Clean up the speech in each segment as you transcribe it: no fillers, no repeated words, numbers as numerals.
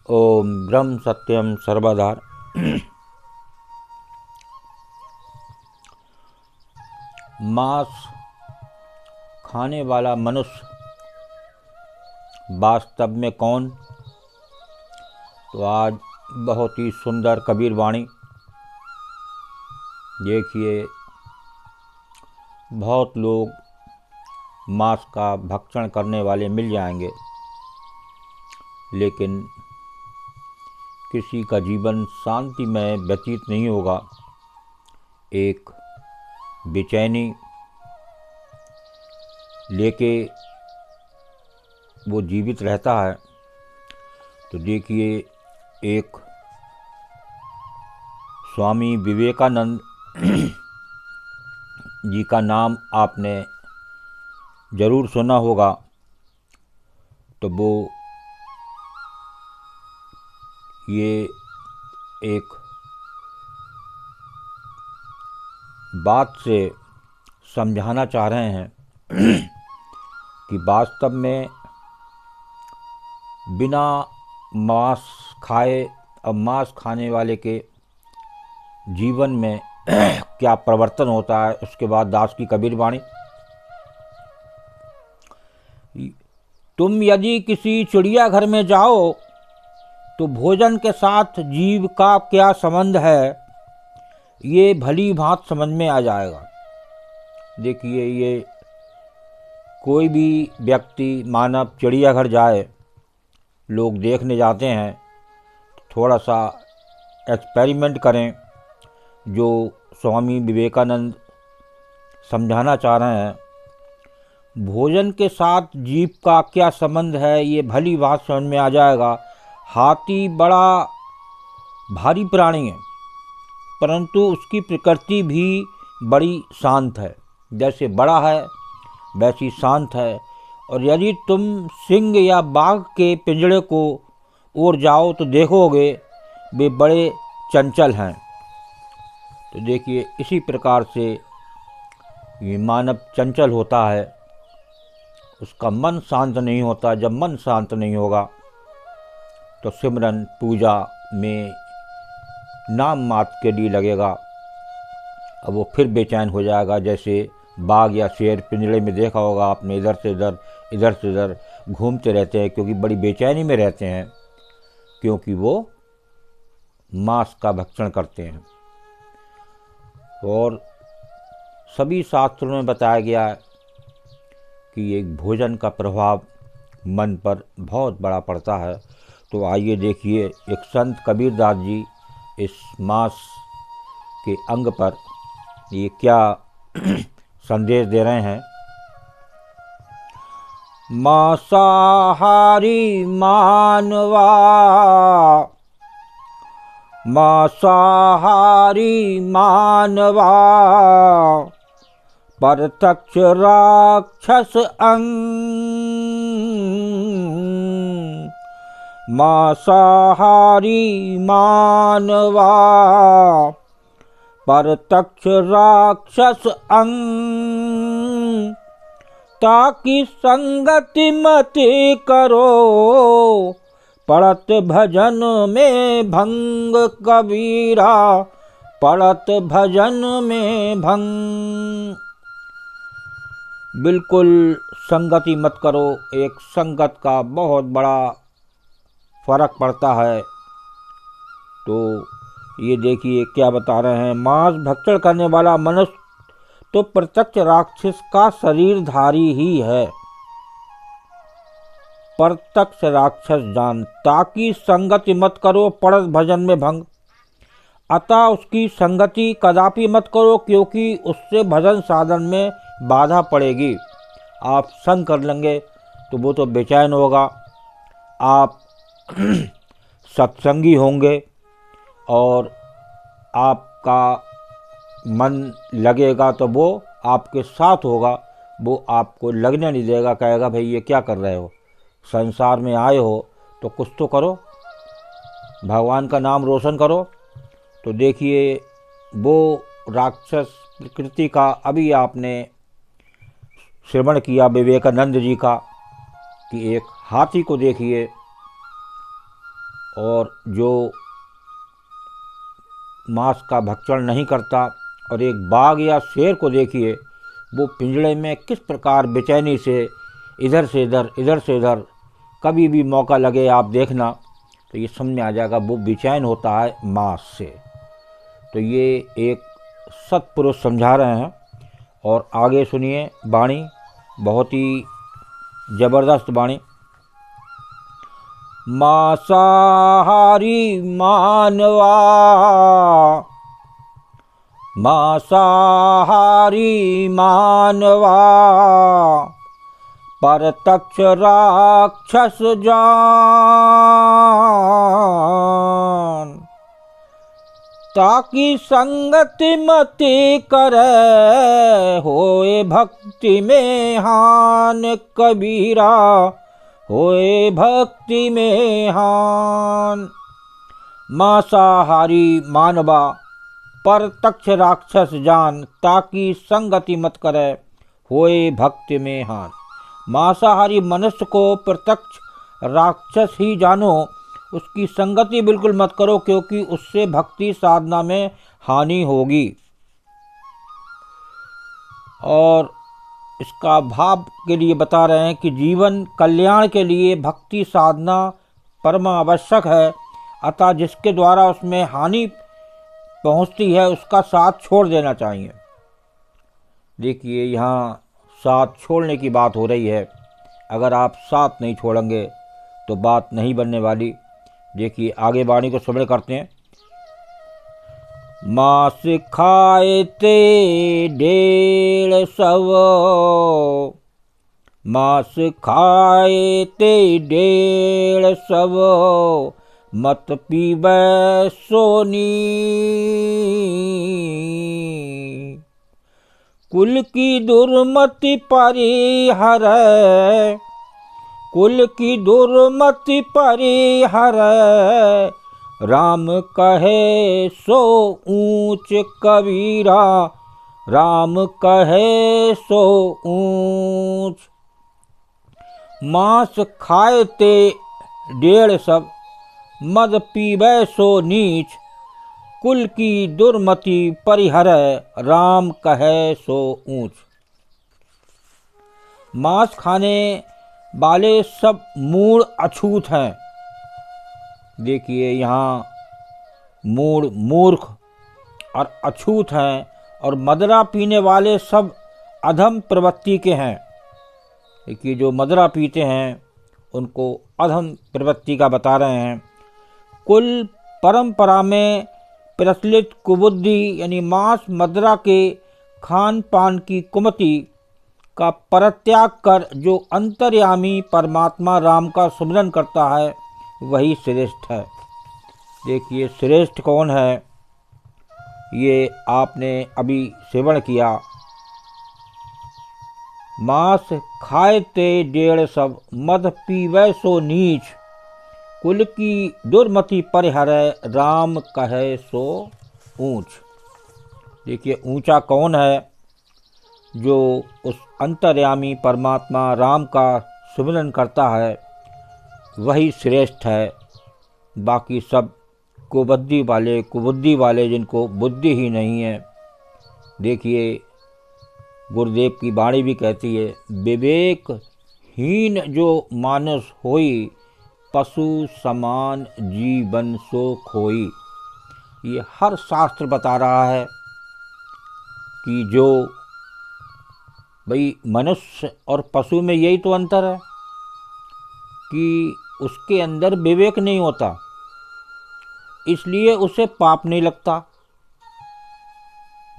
ओम ब्रह्म सत्यम सर्वधार। मांस खाने वाला मनुष्य वास्तव में कौन? तो आज बहुत ही सुंदर कबीर वाणी देखिए। बहुत लोग मांस का भक्षण करने वाले मिल जाएंगे, लेकिन किसी का जीवन शांतिमय व्यतीत नहीं होगा। एक बेचैनी लेके वो जीवित रहता है। तो देखिए, एक स्वामी विवेकानंद जी का नाम आपने ज़रूर सुना होगा। तो वो ये एक बात से समझाना चाह रहे हैं कि वास्तव में बिना मांस खाए और मांस खाने वाले के जीवन में क्या परिवर्तन होता है। उसके बाद दास की कबीर वाणी, तुम यदि किसी चिड़ियाघर में जाओ तो भोजन के साथ जीव का क्या संबंध है, ये भली भांत समझ में आ जाएगा। देखिए, ये कोई भी व्यक्ति मानव चिड़ियाघर जाए, लोग देखने जाते हैं, थोड़ा सा एक्सपेरिमेंट करें। जो स्वामी विवेकानंद समझाना चाह रहे हैं, भोजन के साथ जीव का क्या संबंध है, ये भली बात समझ में आ जाएगा। हाथी बड़ा भारी प्राणी है, परंतु उसकी प्रकृति भी बड़ी शांत है। जैसे बड़ा है वैसी शांत है। और यदि तुम सिंह या बाघ के पिंजड़े को ओर जाओ तो देखोगे वे बड़े चंचल हैं। तो देखिए, इसी प्रकार से ये मानव चंचल होता है, उसका मन शांत नहीं होता। जब मन शांत नहीं होगा तो सिमरन पूजा में नाम मात्र के लिए लगेगा, अब वो फिर बेचैन हो जाएगा। जैसे बाघ या शेर पिंजड़े में देखा होगा आपने, इधर से इधर घूमते रहते हैं, क्योंकि बड़ी बेचैनी में रहते हैं, क्योंकि वो मांस का भक्षण करते हैं। और सभी शास्त्रों में बताया गया है कि एक भोजन का प्रभाव मन पर बहुत बड़ा पड़ता है। तो आइए देखिए, एक संत कबीरदास जी इस मांस के अंग पर ये क्या संदेश दे रहे हैं। मांसाहारी मानवा, मांसाहारी मानवा, प्रत्यक्ष राक्षस अंग। मांसाहारी मानवा, प्रत्यक्ष राक्षस अंग। ताकि संगति मत करो, पड़त भजन में भंग। कबीरा पड़त भजन में भंग। बिल्कुल संगति मत करो। एक संगत का बहुत बड़ा फर्क पड़ता है। तो ये देखिए क्या बता रहे हैं, मांस भक्षण करने वाला मनुष्य तो प्रत्यक्ष राक्षस का शरीरधारी ही है। प्रत्यक्ष राक्षस जान। ताकि संगति मत करो, पड़त भजन में भंग। अतः उसकी संगति कदापि मत करो, क्योंकि उससे भजन साधन में बाधा पड़ेगी। आप संग कर लेंगे तो वो तो बेचैन होगा। आप सत्संगी होंगे और आपका मन लगेगा तो वो आपके साथ होगा। वो आपको लगने नहीं देगा, कहेगा भाई ये क्या कर रहे हो, संसार में आए हो तो कुछ तो करो, भगवान का नाम रोशन करो। तो देखिए, वो राक्षस प्रकृति का अभी आपने श्रवण किया विवेकानंद जी का, कि एक हाथी को देखिए और जो मांस का भक्षण नहीं करता। और एक बाघ या शेर को देखिए, वो पिंजड़े में किस प्रकार बेचैनी से इधर से इधर कभी भी मौका लगे आप देखना तो ये समझ आ जाएगा वो बेचैन होता है मांस से। तो ये एक सत्पुरुष समझा रहे हैं। और आगे सुनिए वाणी, बहुत ही जबरदस्त वाणी। मांसाहारी मानवा, मांसाहारी मानवा, परतक्ष राक्षस जान। ताकि संगति मति करे, होए भक्ति में हान कबीरा, होए भक्ति में हान। मांसाहारी मानवा, परतक्ष राक्षस जान। ताकि संगति मत करे, होए भक्ति में हान। मांसाहारी मनुष्य को प्रत्यक्ष राक्षस ही जानो, उसकी संगति बिल्कुल मत करो, क्योंकि उससे भक्ति साधना में हानि होगी। और इसका भाव के लिए बता रहे हैं कि जीवन कल्याण के लिए भक्ति साधना परम आवश्यक है। अतः जिसके द्वारा उसमें हानि पहुंचती है उसका साथ छोड़ देना चाहिए। देखिए यहाँ साथ छोड़ने की बात हो रही है। अगर आप साथ नहीं छोड़ेंगे तो बात नहीं बनने वाली। देखिए आगे वाणी को श्रवण करते हैं। मांस खाए ते 150, मांस खाए ते 150, मत पीबे सोनी। कुल की दुर्मति परिहर, कुल की दुर्मति परिहर, राम कहे सो ऊंच कबीरा, राम कहे सो ऊंच। मांस खाए ते 150, मद पीबे सो नीच। कुल की दुर्मति परिहर, राम कहे सो ऊंच। मांस खाने वाले सब मूढ़ अछूत हैं। देखिए यहाँ मूढ़ मूर्ख और अछूत हैं। और मदरा पीने वाले सब अधम प्रवृत्ति के हैं। देखिए जो मदरा पीते हैं उनको अधम प्रवृत्ति का बता रहे हैं। कुल परंपरा में प्रचलित कुबुद्धि यानी मांस मदरा के खान पान की कुमति का परित्याग कर जो अंतर्यामी परमात्मा राम का सुमिरन करता है वही श्रेष्ठ है। देखिए श्रेष्ठ कौन है ये आपने अभी सेवन किया। मांस खाए ते 150, मद पीवै सो नीच। कुल की दुर्मति परिहरै, राम कहे सो ऊंच। देखिए ऊंचा कौन है? जो उस अंतर्यामी परमात्मा राम का सुमिरन करता है वही श्रेष्ठ है। बाकी सब कुबुद्धि वाले जिनको बुद्धि ही नहीं है। देखिए गुरुदेव की वाणी भी कहती है, विवेकहीन जो मानस होई, पशु समान जीवन सो खोई। ये हर शास्त्र बता रहा है कि जो भाई मनुष्य और पशु में यही तो अंतर है कि उसके अंदर विवेक नहीं होता, इसलिए उसे पाप नहीं लगता।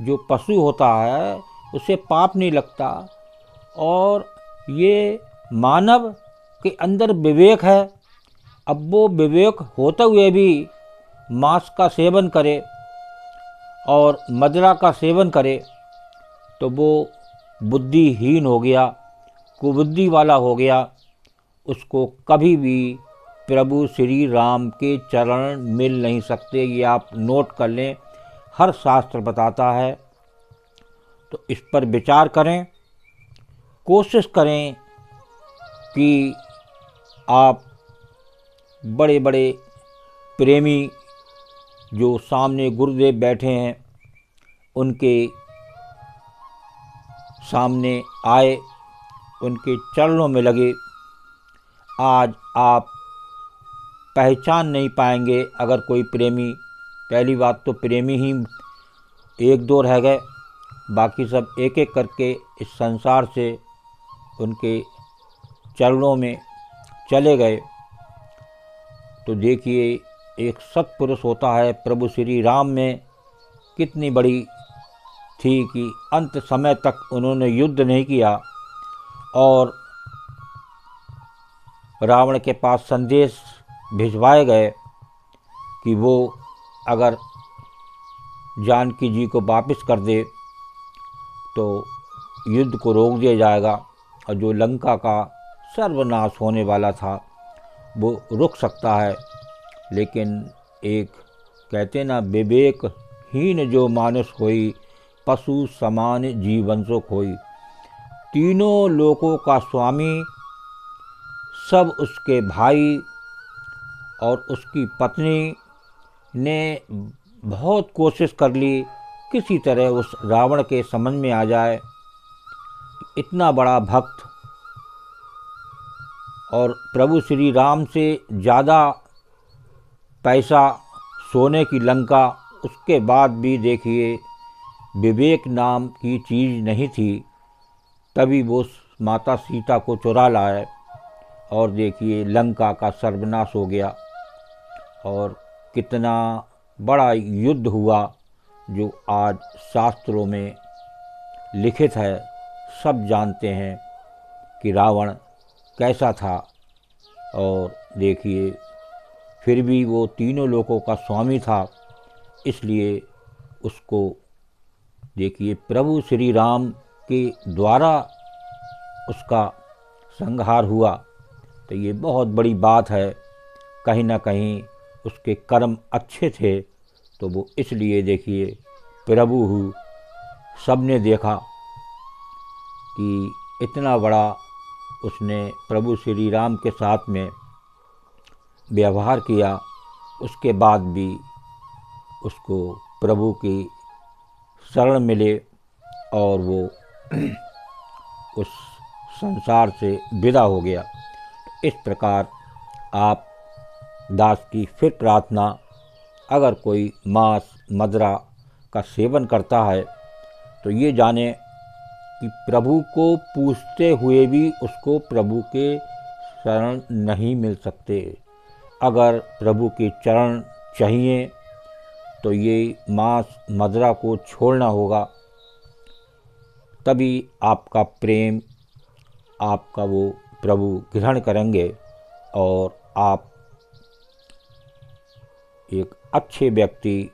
जो पशु होता है उसे पाप नहीं लगता। और ये मानव के अंदर विवेक है। अब वो विवेक होते हुए भी मांस का सेवन करे और मदिरा का सेवन करे तो वो बुद्धिहीन हो गया, कुबुद्धि वाला हो गया। उसको कभी भी प्रभु श्री राम के चरण मिल नहीं सकते। ये आप नोट कर लें, हर शास्त्र बताता है। तो इस पर विचार करें, कोशिश करें कि आप बड़े बड़े प्रेमी जो सामने गुरुदेव बैठे हैं उनके सामने आए, उनके चरणों में लगे। आज आप पहचान नहीं पाएंगे अगर कोई प्रेमी, पहली बात तो प्रेमी ही एक दो रह गए, बाकी सब एक एक करके इस संसार से उनके चरणों में चले गए। तो देखिए एक सत्पुरुष होता है, प्रभु श्री राम में कितनी बड़ी थी कि अंत समय तक उन्होंने युद्ध नहीं किया और रावण के पास संदेश भिजवाए गए कि वो अगर जानकी जी को वापस कर दे तो युद्ध को रोक दिया जाएगा और जो लंका का सर्वनाश होने वाला था वो रुक सकता है। लेकिन एक कहते ना, विवेकहीन जो मानुष होई, पशु समान जीवन सो खोई। तीनों लोकों का स्वामी, सब उसके भाई और उसकी पत्नी ने बहुत कोशिश कर ली किसी तरह उस रावण के समझ में आ जाए। इतना बड़ा भक्त और प्रभु श्री राम से ज़्यादा पैसा, सोने की लंका, उसके बाद भी देखिए विवेक नाम की चीज़ नहीं थी। तभी वो माता सीता को चुरा लाए और देखिए लंका का सर्वनाश हो गया। और कितना बड़ा युद्ध हुआ जो आज शास्त्रों में लिखित है, सब जानते हैं कि रावण कैसा था। और देखिए फिर भी वो तीनों लोकों का स्वामी था, इसलिए उसको देखिए प्रभु श्री राम के द्वारा उसका संहार हुआ। तो ये बहुत बड़ी बात है, कहीं ना कहीं उसके कर्म अच्छे थे तो वो इसलिए देखिए प्रभु हूँ। सबने देखा कि इतना बड़ा उसने प्रभु श्री राम के साथ में व्यवहार किया, उसके बाद भी उसको प्रभु की शरण मिले और वो उस संसार से विदा हो गया। इस प्रकार आप दास की फिर प्रार्थना, अगर कोई मांस मदिरा का सेवन करता है तो ये जाने कि प्रभु को पूछते हुए भी उसको प्रभु के शरण नहीं मिल सकते। अगर प्रभु के चरण चाहिए तो ये मांस मदिरा को छोड़ना होगा, तभी आपका प्रेम, आपका वो प्रभु ग्रहण करेंगे और आप एक अच्छे व्यक्ति,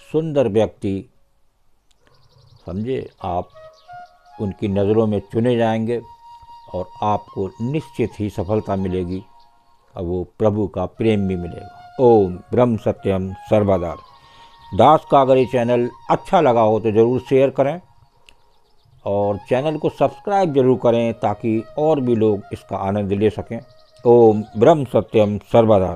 सुंदर व्यक्ति समझे, आप उनकी नज़रों में चुने जाएंगे और आपको निश्चित ही सफलता मिलेगी और वो प्रभु का प्रेम भी मिलेगा। ओम ब्रह्म सत्यम सर्वदा। दास का अगर ये चैनल अच्छा लगा हो तो ज़रूर शेयर करें और चैनल को सब्सक्राइब जरूर करें ताकि और भी लोग इसका आनंद ले सकें। ओम ब्रह्म सत्यम सर्वदा।